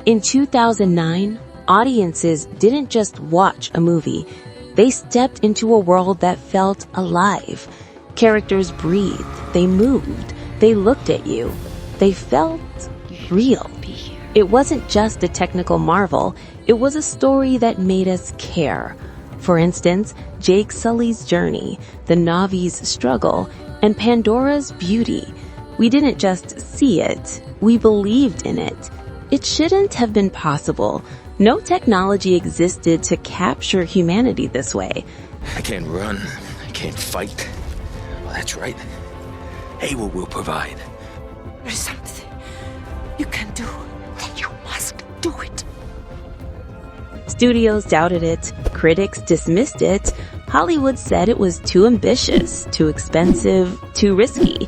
In 2009, audiences didn't just watch a movie. They stepped into a world that felt alive. Characters breathed, they moved, they looked at you. They felt real. It wasn't just a technical marvel, it was a story that made us care. For instance, Jake Sully's journey, the Na'vi's struggle, and Pandora's beauty. We didn't just see it, we believed in it. It shouldn't have been possible. No technology existed to capture humanity this way. I can't run, I can't fight. Well, that's right. Ava will provide. There's something you can do, then you must do it. Studios doubted it, critics dismissed it, Hollywood said it was too ambitious, too expensive, too risky.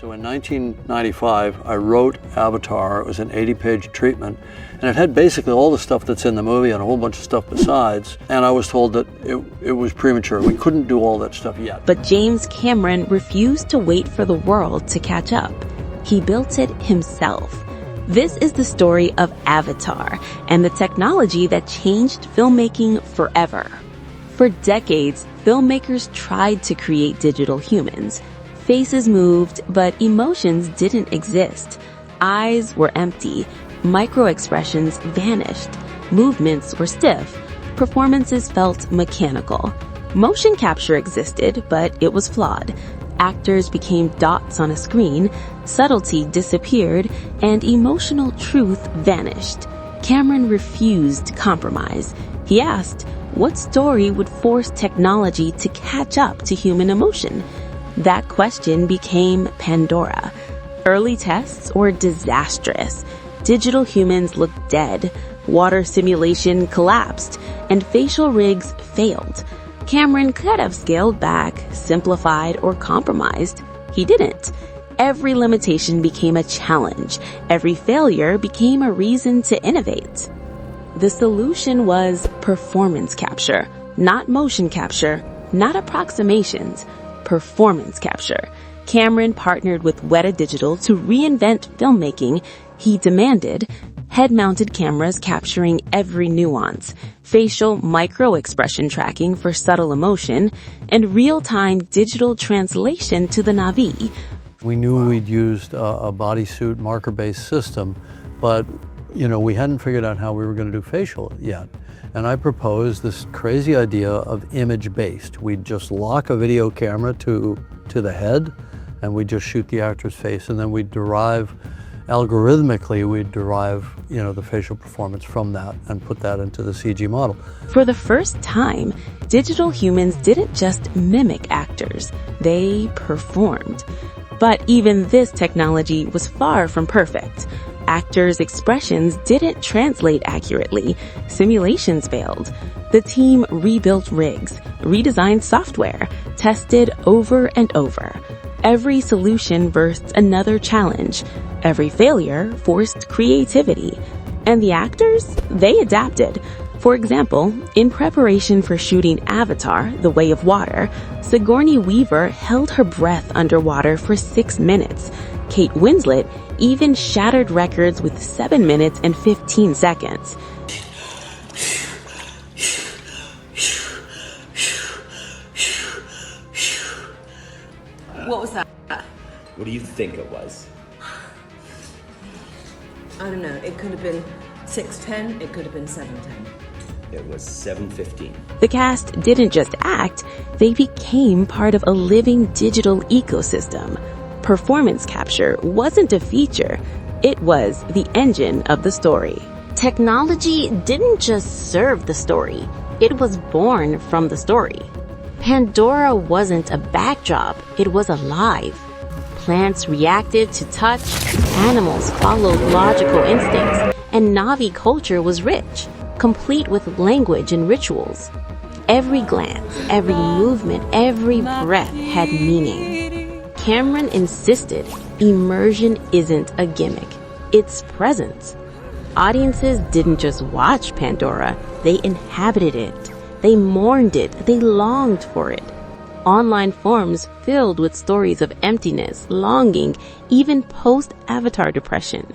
So in 1995, I wrote Avatar. It was an 80-page treatment, and it had basically all the stuff that's in the movie and a whole bunch of stuff besides, and I was told that it was premature. We couldn't do all that stuff yet. But James Cameron refused to wait for the world to catch up. He built it himself. This is the story of Avatar and the technology that changed filmmaking forever. For decades, filmmakers tried to create digital humans. Faces moved, but emotions didn't exist. Eyes were empty. Micro-expressions vanished. Movements were stiff. Performances felt mechanical. Motion capture existed, but it was flawed. Actors became dots on a screen, subtlety disappeared, and emotional truth vanished. Cameron refused compromise. He asked, what story would force technology to catch up to human emotion? That question became Pandora. Early tests were disastrous. Digital humans looked dead, water simulation collapsed, and facial rigs failed. Cameron could have scaled back, simplified, or compromised. He didn't. Every limitation became a challenge. Every failure became a reason to innovate. The solution was performance capture, not motion capture, not approximations. Performance capture. Cameron partnered with Weta Digital to reinvent filmmaking. He demanded head-mounted cameras capturing every nuance, facial micro-expression tracking for subtle emotion, and real-time digital translation to the Na'vi. We knew we'd used a bodysuit marker-based system, but we hadn't figured out how we were going to do facial yet. And I proposed this crazy idea of image-based. We'd just lock a video camera to the head, and we'd just shoot the actor's face, and then we'd derive, algorithmically, the facial performance from that and put that into the CG model. For the first time, digital humans didn't just mimic actors, they performed. But even this technology was far from perfect. Actors' expressions didn't translate accurately. Simulations failed. The team rebuilt rigs, redesigned software, tested over and over. Every solution birthed another challenge. Every failure forced creativity. And the actors? They adapted. For example, in preparation for shooting Avatar, The Way of Water, Sigourney Weaver held her breath underwater for 6 minutes. Kate Winslet even shattered records with 7 minutes and 15 seconds. What was that? What do you think it was? I don't know. It could have been 6:10. It could have been 7:10. It was 7:15. The cast didn't just act, they became part of a living digital ecosystem. Performance capture wasn't a feature, it was the engine of the story. Technology didn't just serve the story, it was born from the story. Pandora wasn't a backdrop, it was alive. Plants reacted to touch, animals followed logical instincts, and Na'vi culture was rich, complete with language and rituals. Every glance, every movement, every breath had meaning. Cameron insisted immersion isn't a gimmick, it's presence. Audiences didn't just watch Pandora, they inhabited it. They mourned it, they longed for it. Online forums filled with stories of emptiness, longing, even post-Avatar depression.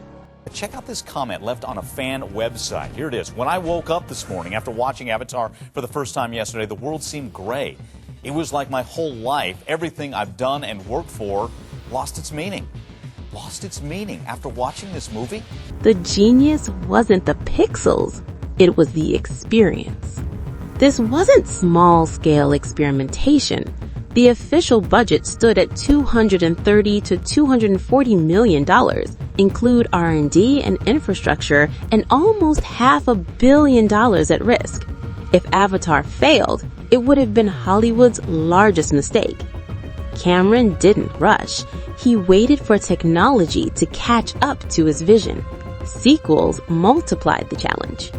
Check out this comment left on a fan website. Here it is. When I woke up this morning after watching Avatar for the first time yesterday, the world seemed gray. It was like my whole life, everything I've done and worked for, lost its meaning. Lost its meaning after watching this movie? The genius wasn't the pixels, it was the experience. This wasn't small-scale experimentation. The official budget stood at $230 to $240 million, include R&D and infrastructure, and almost $500 million at risk. If Avatar failed, it would have been Hollywood's largest mistake. Cameron didn't rush. He waited for technology to catch up to his vision. Sequels multiplied the challenge.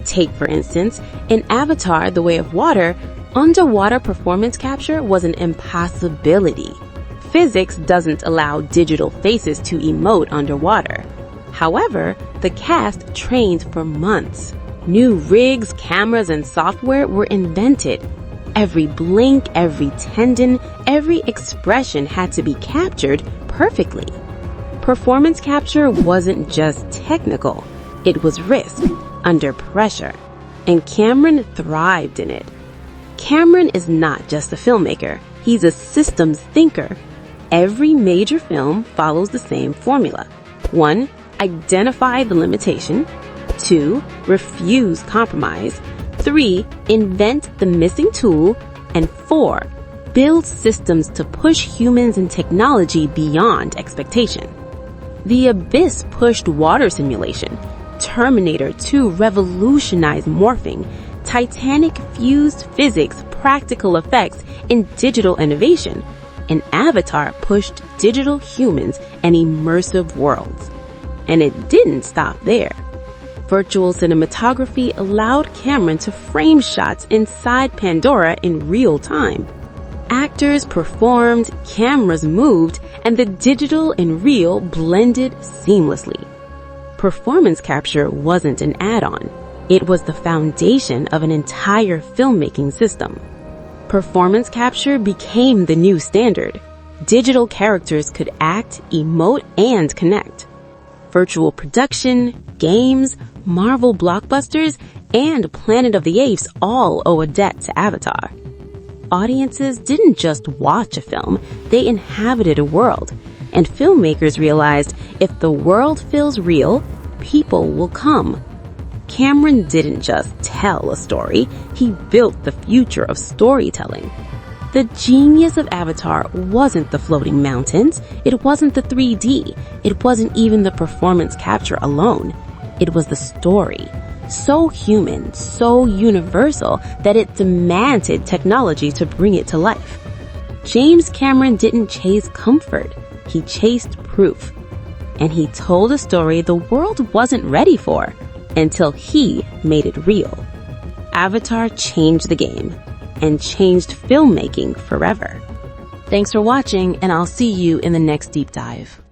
Take, for instance, in Avatar: The Way of Water, underwater performance capture was an impossibility. Physics doesn't allow digital faces to emote underwater. However, the cast trained for months. New rigs, cameras, and software were invented. Every blink, every tendon, every expression had to be captured perfectly. Performance capture wasn't just technical. It was risk, under pressure. And Cameron thrived in it. Cameron is not just a filmmaker. He's a systems thinker. Every major film follows the same formula. 1. Identify the limitation. 2. Refuse compromise. 3. Invent the missing tool. And 4. Build systems to push humans and technology beyond expectation. The Abyss pushed water simulation. Terminator 2 revolutionized morphing. Titanic fused physics, practical effects, and digital innovation. And Avatar pushed digital humans and immersive worlds. And it didn't stop there. Virtual cinematography allowed Cameron to frame shots inside Pandora in real time. Actors performed, cameras moved, and the digital and real blended seamlessly. Performance capture wasn't an add-on. It was the foundation of an entire filmmaking system. Performance capture became the new standard. Digital characters could act, emote, and connect. Virtual production, games, Marvel blockbusters, and Planet of the Apes all owe a debt to Avatar. Audiences didn't just watch a film, they inhabited a world. And filmmakers realized if the world feels real, people will come. Cameron didn't just tell a story, he built the future of storytelling. The genius of Avatar wasn't the floating mountains, it wasn't the 3D, it wasn't even the performance capture alone. It was the story. So human, so universal that it demanded technology to bring it to life. James Cameron didn't chase comfort, he chased proof. And he told a story the world wasn't ready for until he made it real. Avatar changed the game and changed filmmaking forever. Thanks for watching, and I'll see you in the next deep dive.